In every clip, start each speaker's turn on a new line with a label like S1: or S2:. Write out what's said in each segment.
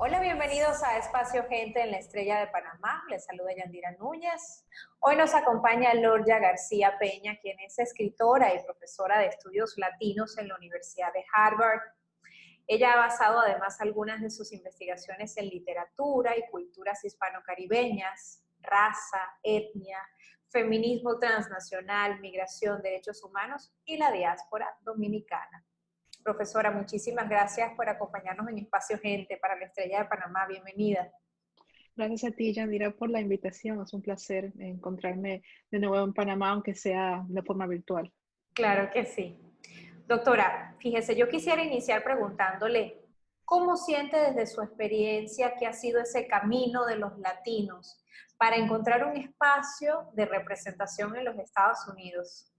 S1: Hola, bienvenidos a Espacio Gente en la Estrella de Panamá. Les saluda Yandira Núñez. Hoy nos acompaña Lorgia García Peña, quien es escritora y profesora de estudios latinos en la Universidad de Harvard. Ella ha basado además algunas de sus investigaciones en literatura y culturas hispano-caribeñas, raza, etnia, feminismo transnacional, migración, derechos humanos y la diáspora dominicana. Profesora, muchísimas gracias por acompañarnos en Espacio Gente para la Estrella de Panamá. Bienvenida.
S2: Gracias a ti, Yandira, por la invitación. Es un placer encontrarme de nuevo en Panamá, aunque sea de forma virtual.
S1: Claro que sí. Doctora, fíjese, yo quisiera iniciar preguntándole, ¿cómo siente desde su experiencia que ha sido ese camino de los latinos para encontrar un espacio de representación en los Estados Unidos?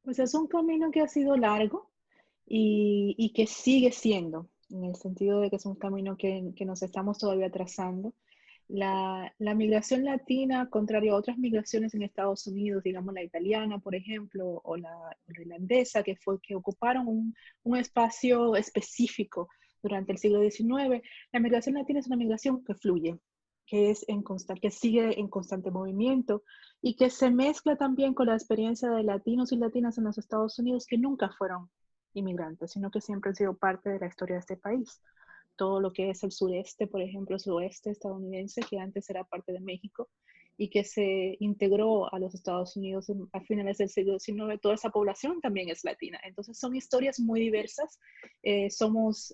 S2: Pues es un camino que ha sido largo y que sigue siendo, en el sentido de que es un camino que nos estamos todavía trazando. La migración latina, contrario a otras migraciones en Estados Unidos, digamos la italiana, por ejemplo, o la irlandesa, que ocuparon un espacio específico durante el siglo XIX, la migración latina es una migración que fluye, que sigue en constante movimiento y que se mezcla también con la experiencia de latinos y latinas en los Estados Unidos que nunca fueron inmigrantes, sino que siempre han sido parte de la historia de este país. Todo lo que es el sureste, por ejemplo, el suroeste estadounidense, que antes era parte de México y que se integró a los Estados Unidos a finales del siglo XIX, toda esa población también es latina. Entonces son historias muy diversas. Somos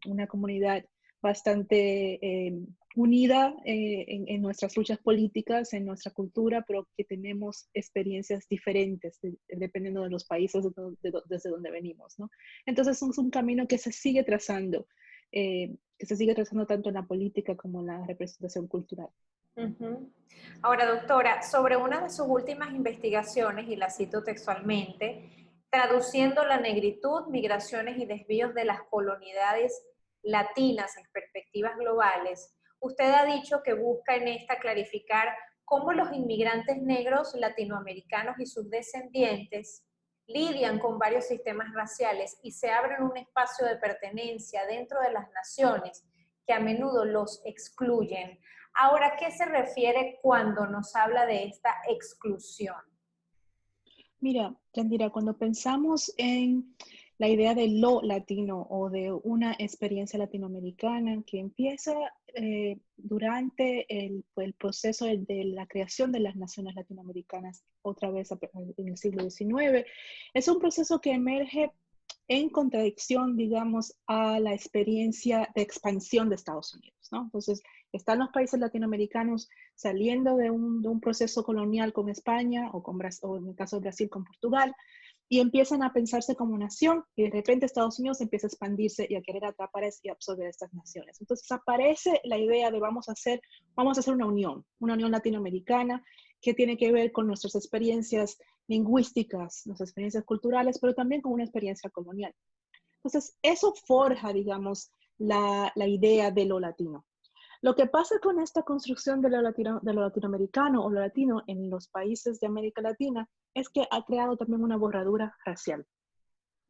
S2: una comunidad bastante unida en nuestras luchas políticas, en nuestra cultura, pero que tenemos experiencias diferentes dependiendo de los países desde donde venimos, ¿no? Entonces es un camino que se sigue trazando tanto en la política como en la representación cultural.
S1: Uh-huh. Ahora, doctora, sobre una de sus últimas investigaciones, y la cito textualmente, traduciendo la negritud, migraciones y desvíos de las colonialidades latinas en perspectivas globales, usted ha dicho que busca en esta clarificar cómo los inmigrantes negros latinoamericanos y sus descendientes lidian con varios sistemas raciales y se abren un espacio de pertenencia dentro de las naciones que a menudo los excluyen. Ahora, ¿qué se refiere cuando nos habla de esta exclusión?
S2: Mira, Yandira, cuando pensamos en la idea de lo latino o de una experiencia latinoamericana que empieza durante el proceso de la creación de las naciones latinoamericanas, otra vez en el siglo XIX, es un proceso que emerge en contradicción, digamos, a la experiencia de expansión de Estados Unidos, ¿no? Entonces, están los países latinoamericanos saliendo de un proceso colonial con España o en el caso de Brasil con Portugal, y empiezan a pensarse como nación y de repente Estados Unidos empieza a expandirse y a querer atrapar y absorber estas naciones. Entonces aparece la idea de vamos a hacer una unión latinoamericana que tiene que ver con nuestras experiencias lingüísticas, nuestras experiencias culturales, pero también con una experiencia colonial. Entonces eso forja, digamos, la idea de lo latino. Lo que pasa con esta construcción de lo latinoamericano o lo latino en los países de América Latina es que ha creado también una borradura racial,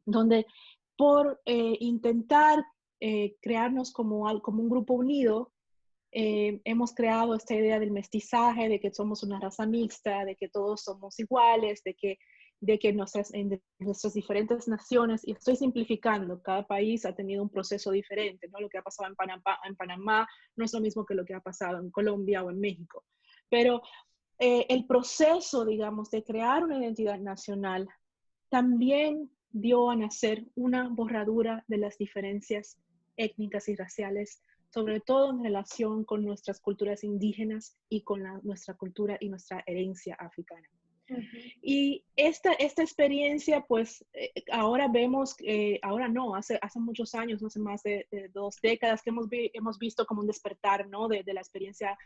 S2: donde por intentar crearnos como un grupo unido, hemos creado esta idea del mestizaje, de que somos una raza mixta, de que todos somos iguales, de que nuestras diferentes naciones, y estoy simplificando, cada país ha tenido un proceso diferente, ¿no? Lo que ha pasado en Panamá no es lo mismo que lo que ha pasado en Colombia o en México. Pero el proceso, digamos, de crear una identidad nacional también dio a nacer una borradura de las diferencias étnicas y raciales, sobre todo en relación con nuestras culturas indígenas y con nuestra cultura y nuestra herencia africana.
S1: Uh-huh.
S2: Y esta experiencia, pues ahora vemos, ahora no, hace muchos años, no hace más de 2 décadas que hemos visto como un despertar, ¿no? De la experiencia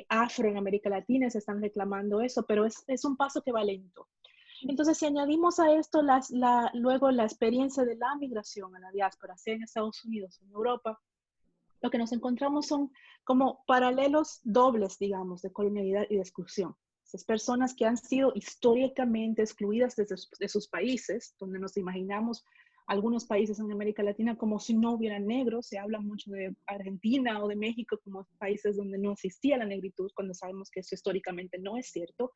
S2: afro en América Latina, se están reclamando eso, pero es un paso que va lento. Entonces, si añadimos a esto luego la experiencia de la migración a la diáspora, sea en Estados Unidos o en Europa, lo que nos encontramos son como paralelos dobles, digamos, de colonialidad y de exclusión. Esas personas que han sido históricamente excluidas de sus países, donde nos imaginamos algunos países en América Latina como si no hubieran negros. Se habla mucho de Argentina o de México como países donde no existía la negritud, cuando sabemos que eso históricamente no es cierto.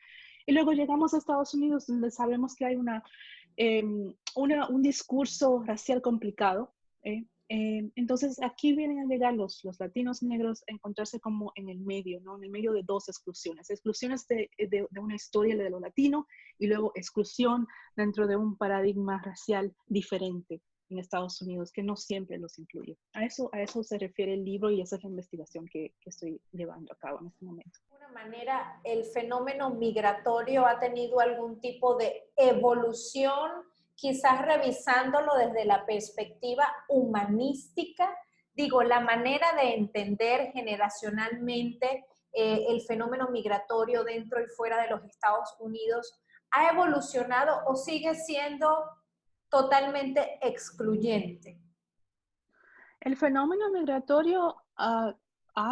S2: Y luego llegamos a Estados Unidos, donde sabemos que hay un discurso racial complicado. Entonces, aquí vienen a llegar los latinos negros a encontrarse como en el medio, ¿no? En el medio de dos exclusiones. Exclusiones de una historia de lo latino y luego exclusión dentro de un paradigma racial diferente en Estados Unidos, que no siempre los incluye. A eso se refiere el libro y esa es la investigación que estoy llevando a cabo en este momento.
S1: De alguna manera, ¿el fenómeno migratorio ha tenido algún tipo de evolución, quizás revisándolo desde la perspectiva humanística? Digo, la manera de entender generacionalmente el fenómeno migratorio dentro y fuera de los Estados Unidos, ¿ha evolucionado o sigue siendo totalmente excluyente?
S2: El fenómeno migratorio ha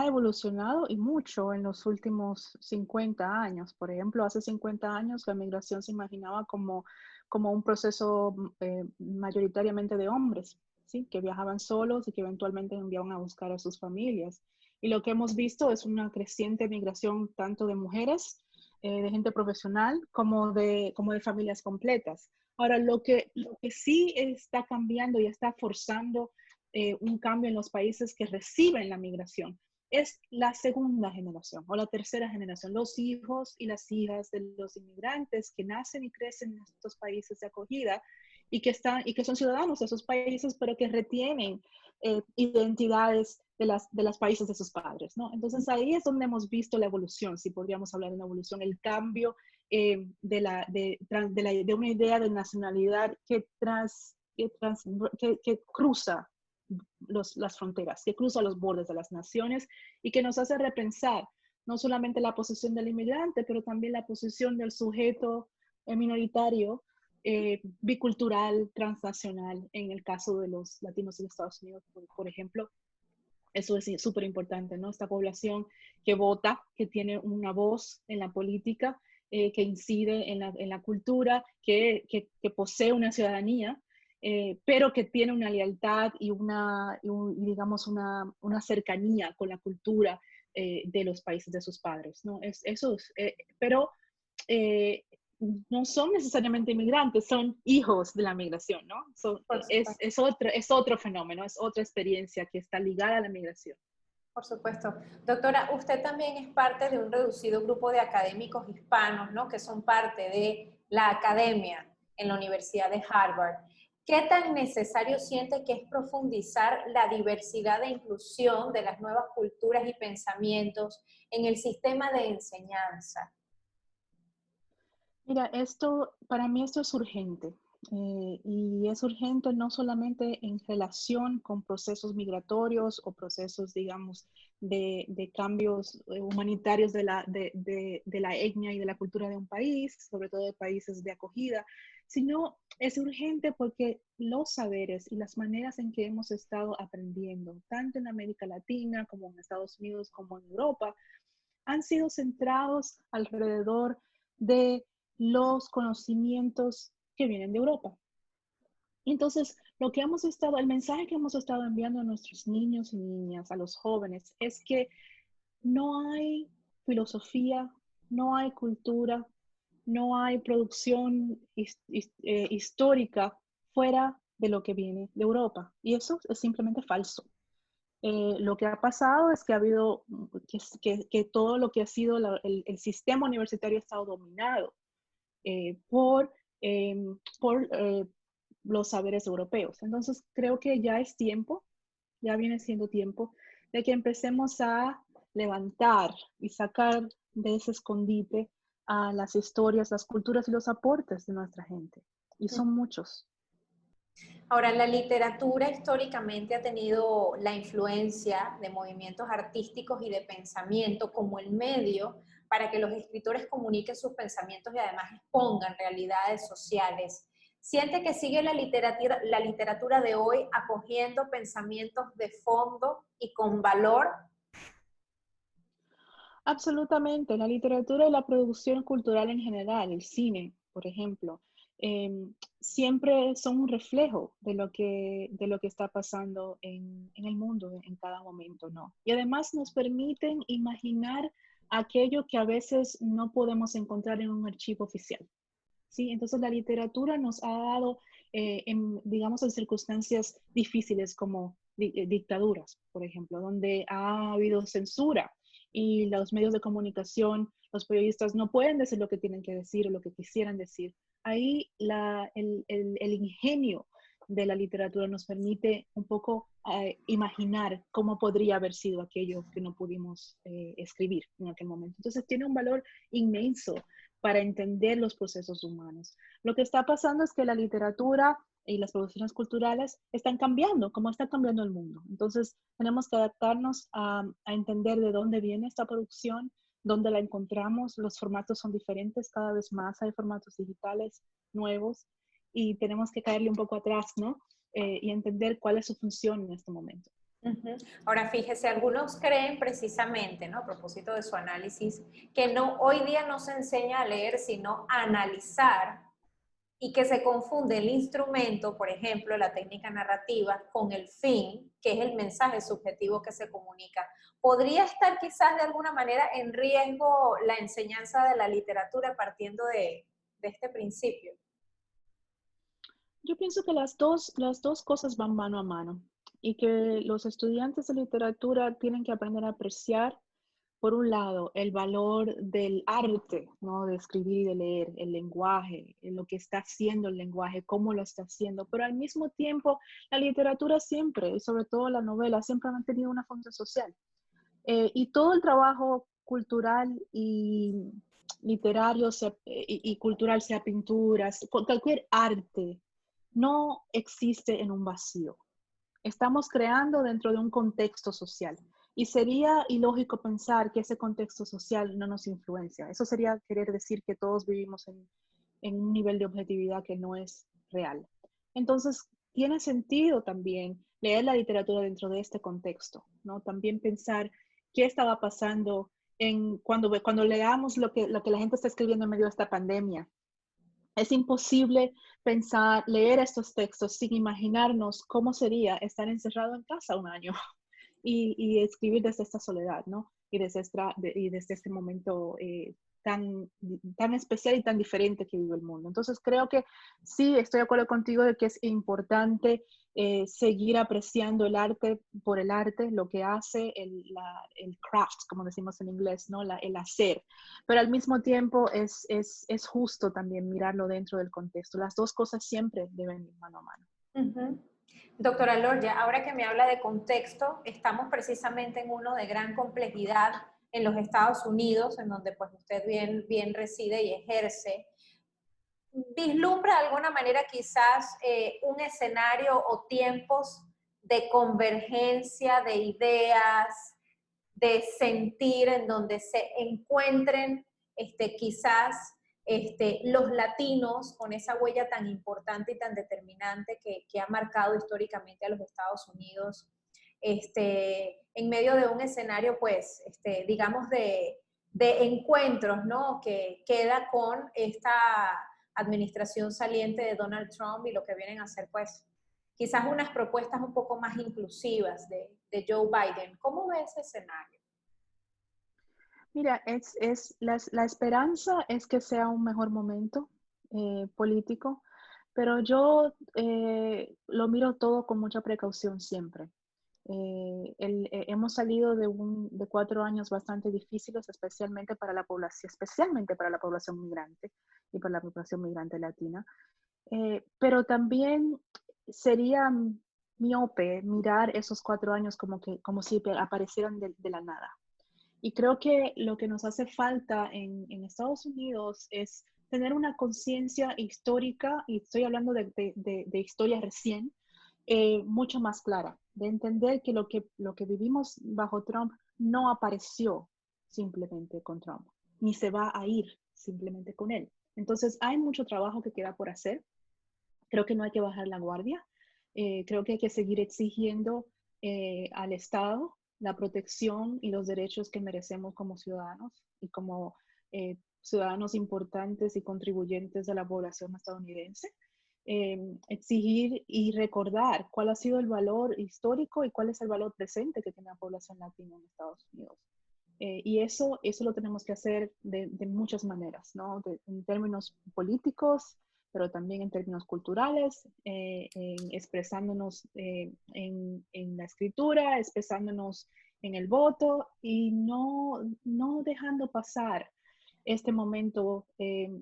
S2: evolucionado y mucho en los últimos 50 años. Por ejemplo, hace 50 años la migración se imaginaba como un proceso mayoritariamente de hombres, ¿sí? Que viajaban solos y que eventualmente enviaban a buscar a sus familias. Y lo que hemos visto es una creciente migración tanto de mujeres, de gente profesional, como de familias completas. Ahora, lo que sí está cambiando y está forzando un cambio en los países que reciben la migración es la segunda generación o la tercera generación, los hijos y las hijas de los inmigrantes que nacen y crecen en estos países de acogida y que son ciudadanos de esos países, pero que retienen identidades de las países de sus padres, ¿no? Entonces ahí es donde hemos visto la evolución, si podríamos hablar de una evolución, el cambio de una idea de nacionalidad que cruza las fronteras, que cruza los bordes de las naciones y que nos hace repensar no solamente la posición del inmigrante, pero también la posición del sujeto minoritario, bicultural, transnacional, en el caso de los latinos en Estados Unidos, por ejemplo. Eso es súper importante, ¿no? Esta población que vota, que tiene una voz en la política, que incide en la cultura, que posee una ciudadanía, pero que tiene una lealtad y digamos, una cercanía con la cultura de los países de sus padres, ¿no? Pero no son necesariamente inmigrantes, son hijos de la migración, ¿no? Es otro fenómeno, es otra experiencia que está ligada a la migración.
S1: Por supuesto. Doctora, usted también es parte de un reducido grupo de académicos hispanos, ¿no? Que son parte de la academia en la Universidad de Harvard. ¿Qué tan necesario siente que es profundizar la diversidad e inclusión de las nuevas culturas y pensamientos en el sistema de enseñanza?
S2: Mira, para mí esto es urgente. Y es urgente no solamente en relación con procesos migratorios o procesos, digamos, de cambios humanitarios de la etnia y de la cultura de un país, sobre todo de países de acogida, sino es urgente porque los saberes y las maneras en que hemos estado aprendiendo, tanto en América Latina como en Estados Unidos como en Europa, han sido centrados alrededor de los conocimientos que vienen de Europa. Entonces, el mensaje que hemos estado enviando a nuestros niños y niñas, a los jóvenes, es que no hay filosofía, no hay cultura, no hay producción histórica fuera de lo que viene de Europa. Y eso es simplemente falso. Lo que ha pasado es que ha habido, que todo lo que ha sido el sistema universitario ha estado dominado eh, por, eh, por los saberes europeos. Entonces, creo que ya es tiempo, ya viene siendo tiempo de que empecemos a levantar y sacar de ese escondite a las historias, las culturas y los aportes de nuestra gente. Y son muchos.
S1: Ahora, la literatura históricamente ha tenido la influencia de movimientos artísticos y de pensamiento como el medio para que los escritores comuniquen sus pensamientos y además expongan realidades sociales. ¿Siente que sigue la literatura de hoy acogiendo pensamientos de fondo y con valor?
S2: Absolutamente, la literatura y la producción cultural en general, el cine, por ejemplo, siempre son un reflejo de lo que está pasando en el mundo en cada momento, ¿no? Y además nos permiten imaginar aquello que a veces no podemos encontrar en un archivo oficial. ¿Sí? Entonces la literatura nos ha dado, digamos, en circunstancias difíciles como dictaduras, por ejemplo, donde ha habido censura y los medios de comunicación, los periodistas no pueden decir lo que tienen que decir o lo que quisieran decir. Ahí el ingenio de la literatura nos permite un poco imaginar cómo podría haber sido aquello que no pudimos escribir en aquel momento. Entonces tiene un valor inmenso para entender los procesos humanos. Lo que está pasando es que la literatura y las producciones culturales están cambiando, como está cambiando el mundo. Entonces, tenemos que adaptarnos a entender de dónde viene esta producción, dónde la encontramos. Los formatos son diferentes, cada vez más hay formatos digitales nuevos y tenemos que caerle un poco atrás, ¿no? Y entender cuál es su función en este momento.
S1: Ujú. Ahora, fíjese, algunos creen precisamente, ¿no? A propósito de su análisis, que no, hoy día no se enseña a leer, sino a analizar y que se confunde el instrumento, por ejemplo, la técnica narrativa, con el fin, que es el mensaje subjetivo que se comunica. ¿Podría estar quizás de alguna manera en riesgo la enseñanza de la literatura partiendo de este principio?
S2: Yo pienso que las dos cosas van mano a mano y que los estudiantes de literatura tienen que aprender a apreciar, por un lado, el valor del arte, ¿no? De escribir y de leer, el lenguaje, lo que está haciendo el lenguaje, cómo lo está haciendo, pero al mismo tiempo la literatura siempre, y sobre todo la novela, siempre han tenido una función social. Y todo el trabajo cultural y literario y cultural, sea pinturas, cualquier arte, no existe en un vacío. Estamos creando dentro de un contexto social. Y sería ilógico pensar que ese contexto social no nos influencia. Eso sería querer decir que todos vivimos en un nivel de objetividad que no es real. Entonces, tiene sentido también leer la literatura dentro de este contexto, ¿no? También pensar qué estaba pasando cuando leamos lo que la gente está escribiendo en medio de esta pandemia. Es imposible pensar, leer estos textos sin imaginarnos cómo sería estar encerrado en casa un año y escribir desde esta soledad, ¿no? Y desde este momento tan especial y tan diferente que vive el mundo. Entonces creo que sí, estoy de acuerdo contigo de que es importante seguir apreciando el arte por el arte, lo que hace el craft, como decimos en inglés, ¿no? El hacer. Pero al mismo tiempo es justo también mirarlo dentro del contexto. Las dos cosas siempre deben ir mano a mano.
S1: Ujú. Doctora Lorgia, ahora que me habla de contexto, estamos precisamente en uno de gran complejidad en los Estados Unidos, en donde pues usted bien reside y ejerce. ¿Vislumbra de alguna manera quizás un escenario o tiempos de convergencia de ideas, de sentir en donde se encuentren quizás los latinos con esa huella tan importante y tan determinante que ha marcado históricamente a los Estados Unidos, en medio de un escenario, pues, digamos, de encuentros, ¿no? Que queda con esta administración saliente de Donald Trump y lo que vienen a hacer, pues, quizás unas propuestas un poco más inclusivas de Joe Biden. ¿Cómo ve ese escenario?
S2: Mira, la esperanza es que sea un mejor momento político, pero yo lo miro todo con mucha precaución siempre. Hemos salido de 4 años bastante difíciles, especialmente para la población migrante y para la población migrante latina. Pero también sería miope mirar esos 4 años como si aparecieran de la nada. Y creo que lo que nos hace falta en Estados Unidos es tener una conciencia histórica, y estoy hablando de historia recién, mucho más clara, de entender que lo que vivimos bajo Trump no apareció simplemente con Trump, ni se va a ir simplemente con él. Entonces hay mucho trabajo que queda por hacer. Creo que no hay que bajar la guardia. Creo que hay que seguir exigiendo al Estado la protección y los derechos que merecemos como ciudadanos y como ciudadanos importantes y contribuyentes de la población estadounidense. Exigir y recordar cuál ha sido el valor histórico y cuál es el valor presente que tiene la población latina en Estados Unidos. Y eso lo tenemos que hacer de muchas maneras, ¿no? En términos políticos, pero también en términos culturales, expresándonos en la escritura, expresándonos en el voto y no dejando pasar este momento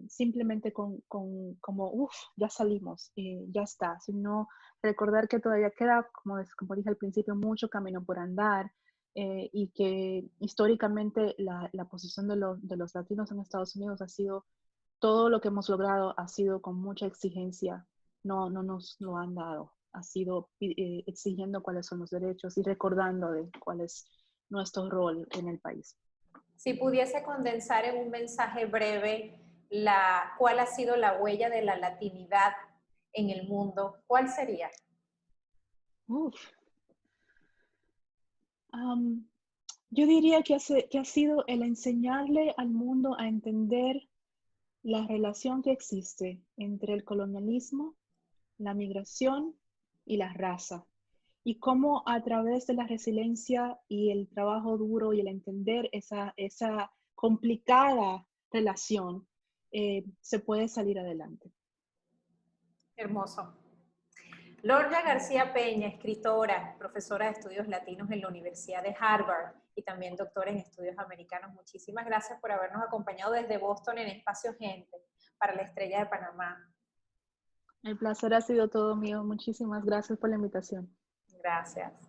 S2: simplemente como, uff, ya salimos, ya está, sino recordar que todavía queda, como dije al principio, mucho camino por andar, y que históricamente la posición de los latinos en Estados Unidos ha sido, todo lo que hemos logrado ha sido con mucha exigencia, no nos lo han dado, ha sido exigiendo cuáles son los derechos y recordando de cuál es nuestro rol en el país.
S1: Si pudiese condensar en un mensaje breve cuál ha sido la huella de la latinidad en el mundo, ¿cuál sería?
S2: Yo diría que ha sido el enseñarle al mundo a entender la relación que existe entre el colonialismo, la migración y la raza. Y cómo a través de la resiliencia y el trabajo duro y el entender esa complicada relación, se puede salir adelante.
S1: Hermoso. Lorna García Peña, escritora, profesora de estudios latinos en la Universidad de Harvard y también doctora en estudios americanos. Muchísimas gracias por habernos acompañado desde Boston en Espacio Gente para la Estrella de Panamá.
S2: El placer ha sido todo mío. Muchísimas gracias por la invitación.
S1: Gracias.